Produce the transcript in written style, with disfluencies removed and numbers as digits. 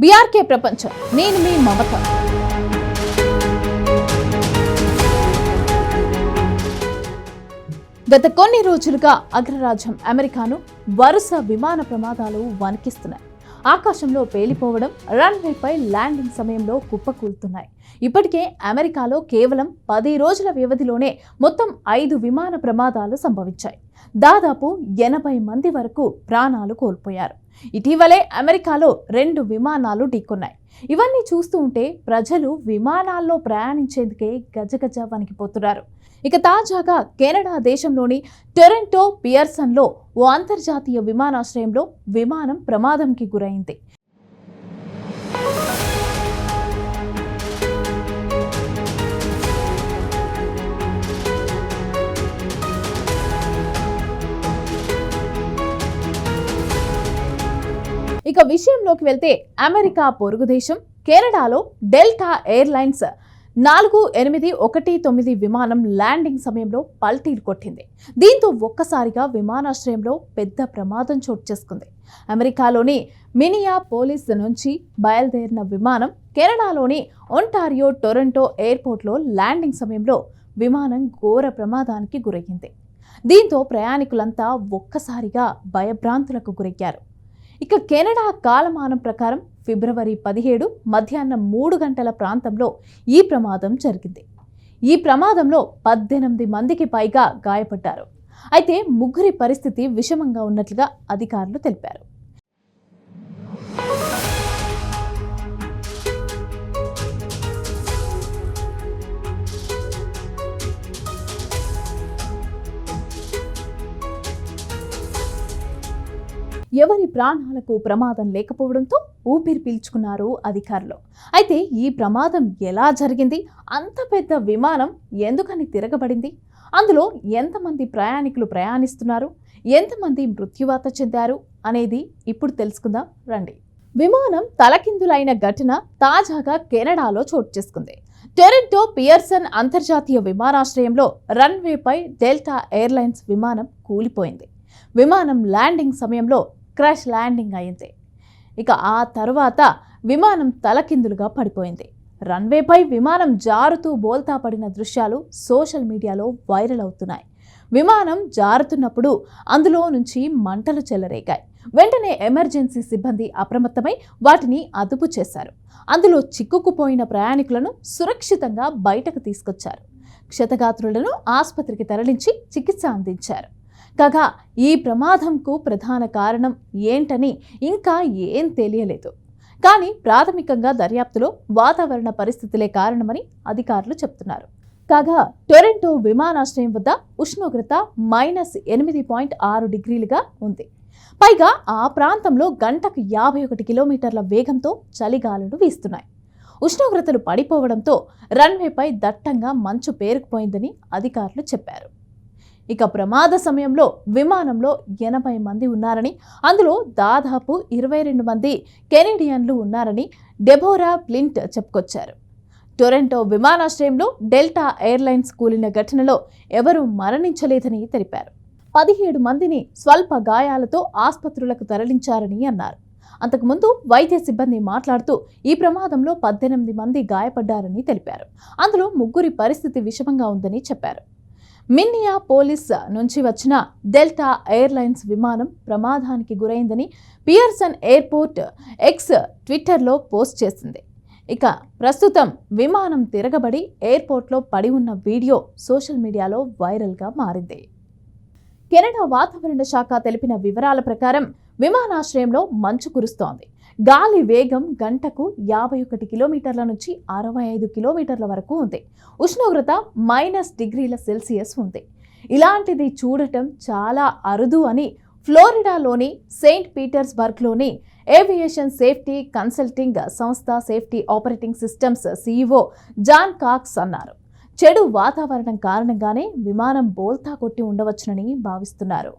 BRK ప్రపంచం, నేను మీ మమత. గత కొన్ని రోజులుగా అగ్రరాజ్యం అమెరికాను వరుస విమాన ప్రమాదాలు వణికిస్తున్నాయి. ఆకాశంలో పేలిపోవడం, రన్వేపై ల్యాండింగ్ సమయంలో కుప్పకూలుతున్నాయి. ఇప్పటికే అమెరికాలో కేవలం 10 రోజుల వ్యవధిలోనే మొత్తం 5 విమాన ప్రమాదాలు సంభవించాయి. దాదాపు 80 మంది వరకు ప్రాణాలు కోల్పోయారు. ఇటీవలే అమెరికాలో 2 విమానాలు ఢీకొన్నాయి. ఇవన్నీ చూస్తూ ఉంటే ప్రజలు విమానాల్లో ప్రయాణించేందుకే గజగజ వణికిపోతున్నారు. ఇక తాజాగా కెనడా దేశంలోని టొరంటో పియర్సన్లో ఓ అంతర్జాతీయ విమానాశ్రయంలో విమానం ప్రమాదంకి గురైంది. ఇక విషయంలోకి వెళ్తే అమెరికా పొరుగు దేశం కెనడాలో డెల్టా ఎయిర్లైన్స్ 4819 విమానం ల్యాండింగ్ సమయంలో పల్టీలు కొట్టింది. దీంతో ఒక్కసారిగా విమానాశ్రయంలో పెద్ద ప్రమాదం చోటు చేసుకుంది. అమెరికాలోని మినియాపోలిస్ నుంచి బయలుదేరిన విమానం కెనడాలోని ఒంటారియో టొరంటో ఎయిర్పోర్ట్లో ల్యాండింగ్ సమయంలో విమానం ఘోర ప్రమాదానికి గురయ్యింది. దీంతో ప్రయాణికులంతా ఒక్కసారిగా భయభ్రాంతులకు గురయ్యారు. ఇక కెనడా కాలమానం ప్రకారం ఫిబ్రవరి 17 మధ్యాహ్నం 3 గంటల ప్రాంతంలో ఈ ప్రమాదం జరిగింది. ఈ ప్రమాదంలో 18 మందికి పైగా గాయపడ్డారు. అయితే 3 పరిస్థితి విషమంగా ఉన్నట్లుగా అధికారులు తెలిపారు. ఎవరి ప్రాణాలకు ప్రమాదం లేకపోవడంతో ఊపిరి పీల్చుకున్నారు అధికారులు. అయితే ఈ ప్రమాదం ఎలా జరిగింది? అంత పెద్ద విమానం ఎందుకని తిరగబడింది? అందులో ఎంతమంది ప్రయాణికులు ప్రయాణిస్తున్నారు? ఎంతమంది మృత్యువాత చెందారు అనేది ఇప్పుడు తెలుసుకుందాం రండి. విమానం తలకిందులైన ఘటన తాజాగా కెనడాలో చోటు చేసుకుంది. టొరంటో పియర్సన్ అంతర్జాతీయ విమానాశ్రయంలో రన్వేపై డెల్టా ఎయిర్లైన్స్ విమానం కూలిపోయింది. విమానం ల్యాండింగ్ సమయంలో క్రాష్ ల్యాండింగ్ అయింది. ఇక ఆ తర్వాత విమానం తలకిందులుగా పడిపోయింది. రన్వేపై విమానం జారుతూ బోల్తా పడిన దృశ్యాలు సోషల్ మీడియాలో వైరల్ అవుతున్నాయి. విమానం జారుతున్నప్పుడు అందులో నుంచి మంటలు చెలరేగాయి. వెంటనే ఎమర్జెన్సీ సిబ్బంది అప్రమత్తమై వాటిని అదుపు చేశారు. అందులో చిక్కుకుపోయిన ప్రయాణికులను సురక్షితంగా బయటకు తీసుకొచ్చారు. క్షతగాత్రులను ఆసుపత్రికి తరలించి చికిత్స అందించారు. కాగా ఈ ప్రమాదంకు ప్రధాన కారణం ఏంటని ఇంకా ఏం తెలియలేదు. కానీ ప్రాథమికంగా దర్యాప్తులో వాతావరణ పరిస్థితులే కారణమని అధికారులు చెప్తున్నారు. కాగా టొరంటో విమానాశ్రయం వద్ద ఉష్ణోగ్రత -8.6 డిగ్రీలుగా ఉంది. పైగా ఆ ప్రాంతంలో గంటకు 51 కిలోమీటర్ల వేగంతో చలిగాలులు వీస్తున్నాయి. ఉష్ణోగ్రతలు పడిపోవడంతో రన్వేపై దట్టంగా మంచు పేరుకుపోయిందని అధికారులు చెప్పారు. ఇక ప్రమాద సమయంలో విమానంలో 80 మంది ఉన్నారని, అందులో దాదాపు 22 మంది కెనేడియన్లు ఉన్నారని డెబోరా ప్లింట్ చెప్పుకొచ్చారు. టొరంటో విమానాశ్రయంలో డెల్టా ఎయిర్లైన్స్ కూలిన ఘటనలో ఎవరూ మరణించలేదని తెలిపారు. 17 మందిని స్వల్ప గాయాలతో ఆసుపత్రులకు తరలించారని అన్నారు. అంతకుముందు వైద్య సిబ్బంది మాట్లాడుతూ ఈ ప్రమాదంలో 18 మంది గాయపడ్డారని తెలిపారు. అందులో 3 పరిస్థితి విషమంగా ఉందని చెప్పారు. మిన్నియాపోలిస్ నుంచి వచ్చిన డెల్టా ఎయిర్లైన్స్ విమానం ప్రమాదానికి గురైందని పియర్సన్ ఎయిర్పోర్ట్ ఎక్స్ ట్విట్టర్లో పోస్ట్ చేసింది. ఇక ప్రస్తుతం విమానం తిరగబడి ఎయిర్పోర్ట్లో పడి ఉన్న వీడియో సోషల్ మీడియాలో వైరల్గా మారింది. కెనడా వాతావరణ శాఖ తెలిపిన వివరాల ప్రకారం విమానాశ్రయంలో మంచు కురుస్తోంది. గాలి వేగం గంటకు 51 కిలోమీటర్ల నుంచి 65 కిలోమీటర్ల వరకు ఉంది. ఉష్ణోగ్రత -డిగ్రీల సెల్సియస్ ఉంది. ఇలాంటిది చూడటం చాలా అరుదు అని ఫ్లోరిడాలోని సెయింట్ పీటర్స్బర్గ్లోని ఏవియేషన్ సేఫ్టీ కన్సల్టింగ్ సంస్థ safety operating systems CEO John Cox అన్నారు. చెడు వాతావరణం కారణంగానే విమానం బోల్తా కొట్టి ఉండవచ్చునని భావిస్తున్నారు.